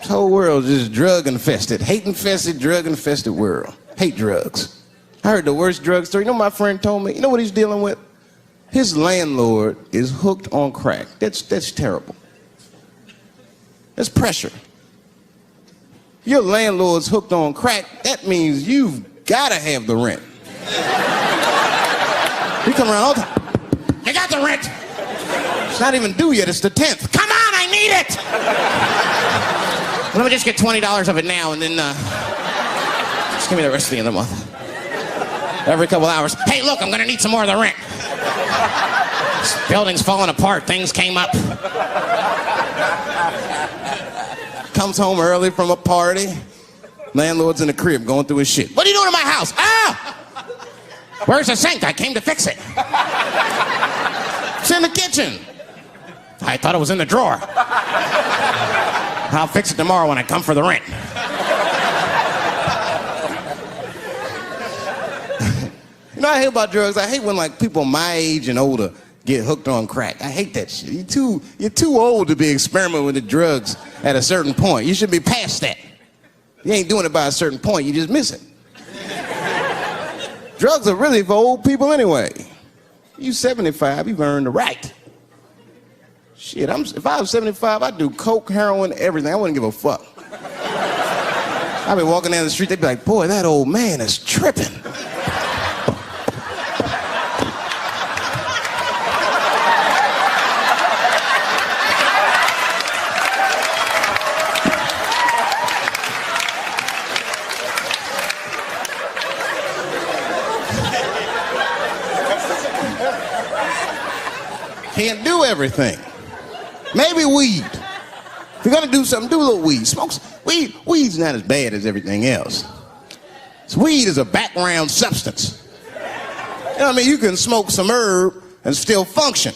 This whole world is just drug-infested. Hate-infested, drug-infested world. Hate drugs. I heard the worst drug story. You know what my friend told me? You know what he's dealing with? His landlord is hooked on crack. That's terrible. That's pressure. Your landlord's hooked on crack, that means you've got to have the rent. You come around all the time. You got the rent. It's not even due yet, it's the 10th. Come on, I need it! Let me just get $20 of it now and then just give me the rest of the end of the month. Every couple hours, hey look, I'm gonna need some more of the rent. This building's falling apart, things came up. Comes home early from a party. Landlord's in the crib going through his shit. What are you doing in my house? Ah! Where's the sink? I came to fix it. It's in the kitchen. I thought it was in the drawer. I'll fix it tomorrow when I come for the rent. You know what I hate about drugs? I hate when like people my age and older get hooked on crack. I hate that shit. You're too old to be experimenting with the drugs at a certain point. You should be past that. You ain't doing it by a certain point, you just miss it. Drugs are really for old people anyway. You 75, you've earned the right. Shit, if I was 75, I'd do coke, heroin, everything. I wouldn't give a fuck. I'd be walking down the street, they'd be like, boy, that old man is tripping. Can't do everything. Maybe weed. If you're gonna do something, do a little weed. Smoke weed. Weed's not as bad as everything else. Weed is a background substance. You know what I mean? You can smoke some herb and still function.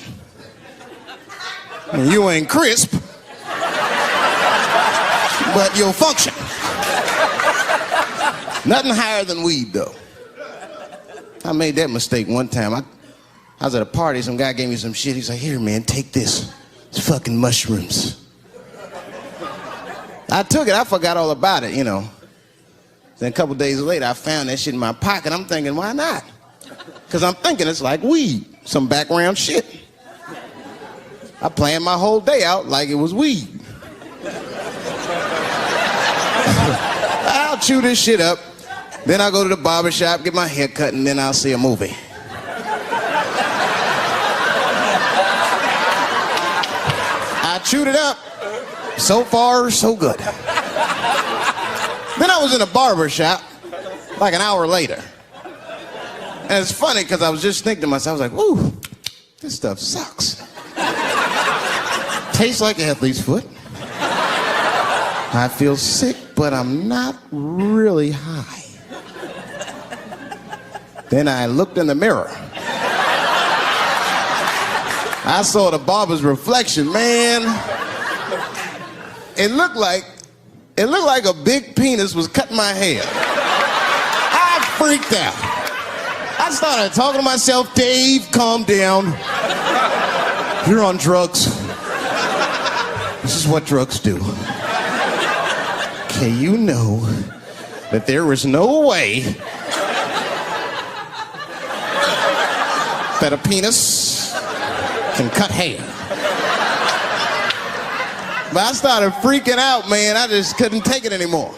And you ain't crisp, but you'll function. Nothing higher than weed, though. I made that mistake one time. I was at a party, some guy gave me some shit. He's like, here, man, take this. It's fucking mushrooms. I took it, I forgot all about it, you know. Then a couple days later, I found that shit in my pocket. I'm thinking, why not? Because I'm thinking it's like weed, some background shit. I planned my whole day out like it was weed. I'll chew this shit up, then I'll go to the barber shop, get my hair cut, and then I'll see a movie. I chewed it up. So far, so good. Then I was in a barber shop like an hour later. And it's funny because I was just thinking to myself, I was like, ooh, this stuff sucks. Tastes like athlete's foot. I feel sick, but I'm not really high. Then I looked in the mirror. I saw the barber's reflection, man. It looked like a big penis was cutting my hair. I freaked out. I started talking to myself, Dave, calm down. You're on drugs. This is what drugs do. Okay, you know that there is no way that a penis can cut hair. But I started freaking out, man. I just couldn't take it anymore.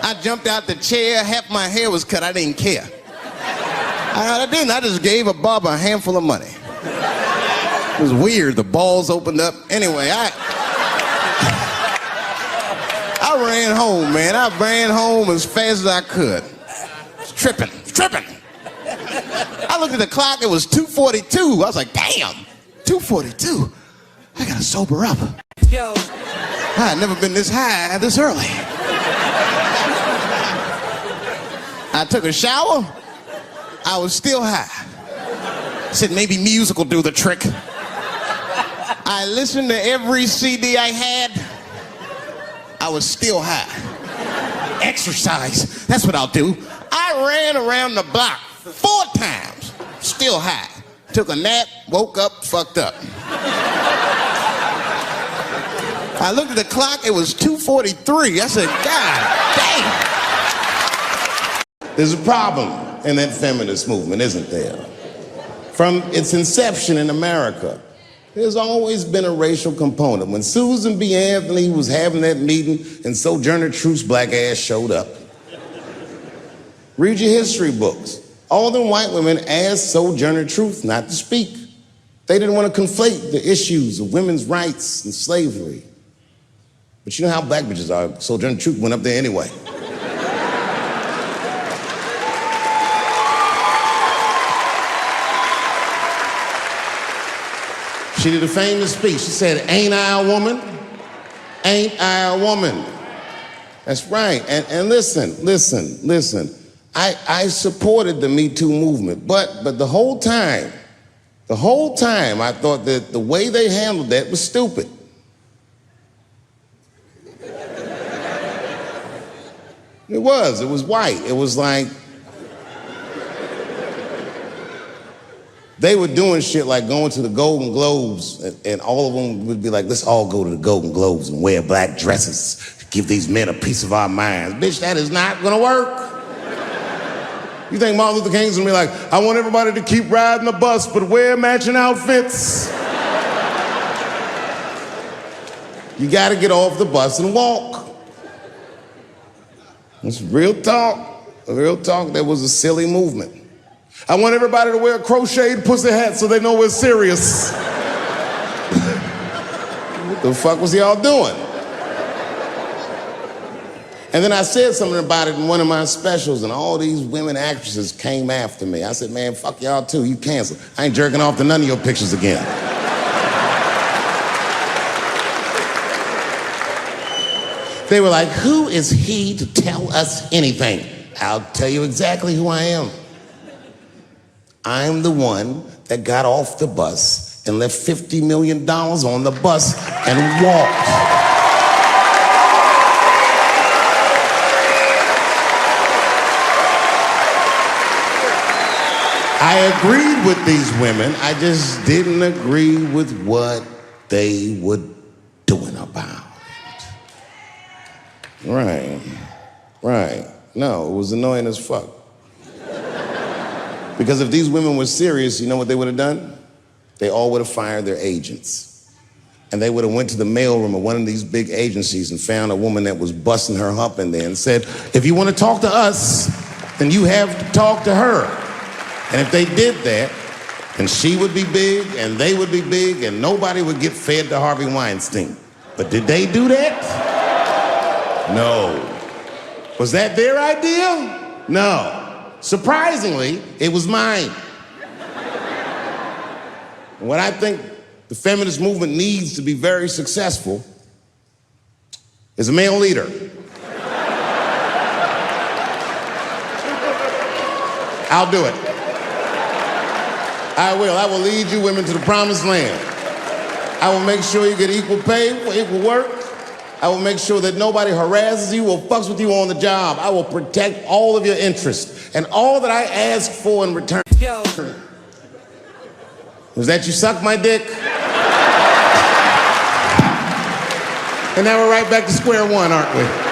I jumped out the chair, half my hair was cut, I didn't care. I didn't, I just gave a barber a handful of money. It was weird, the balls opened up. Anyway, I ran home, man. I ran home as fast as I could. It's tripping. I looked at the clock, it was 2:42. I was like, damn, 2:42. I gotta sober up. Yo. I had never been this high this early. I took a shower. I was still high. Said maybe music will do the trick. I listened to every CD I had. I was still high. Exercise, that's what I'll do. I ran around the block 4 times, still high. Took a nap, woke up, fucked up. I looked at the clock, it was 2:43. I said, God damn. There's a problem in that feminist movement, isn't there? From its inception in America, there's always been a racial component. When Susan B. Anthony was having that meeting and Sojourner Truth's black ass showed up, read your history books. All them white women asked Sojourner Truth not to speak. They didn't want to conflate the issues of women's rights and slavery. But you know how black bitches are. Sojourner Truth went up there anyway. She did a famous speech. She said, "Ain't I a woman? Ain't I a woman?" That's right. And listen. I supported the Me Too movement, but the whole time I thought that the way they handled that was stupid. It was white. It was like, they were doing shit like going to the Golden Globes, and all of them would be like, let's all go to the Golden Globes and wear black dresses to give these men a piece of our minds. Bitch, that is not gonna work. You think Martin Luther King's gonna be like, I want everybody to keep riding the bus, but wear matching outfits? You gotta get off the bus and walk. It's real talk. Real talk, that was a silly movement. I want everybody to wear crocheted pussy hats so they know we're serious. What the fuck was y'all doing? And then I said something about it in one of my specials, and all these women actresses came after me. I said, man, fuck y'all too, you canceled. I ain't jerking off to none of your pictures again. They were like, who is he to tell us anything? I'll tell you exactly who I am. I'm the one that got off the bus and left $50 million on the bus and walked. I agreed with these women, I just didn't agree with what they were doing about it. Right. No, it was annoying as fuck. Because if these women were serious, you know what they would have done? They all would have fired their agents. And they would have went to the mailroom of one of these big agencies and found a woman that was busting her hump in there and said, if you want to talk to us, then you have to talk to her. And if they did that, then she would be big and they would be big and nobody would get fed to Harvey Weinstein. But did they do that? No. Was that their idea? No. Surprisingly, it was mine. What I think the feminist movement needs to be very successful is a male leader. I'll do it. I will. I will lead you women to the promised land. I will make sure you get equal pay for equal work. I will make sure that nobody harasses you or fucks with you on the job. I will protect all of your interests. And all that I ask for in return was that you suck my dick. And now we're right back to square one, aren't we?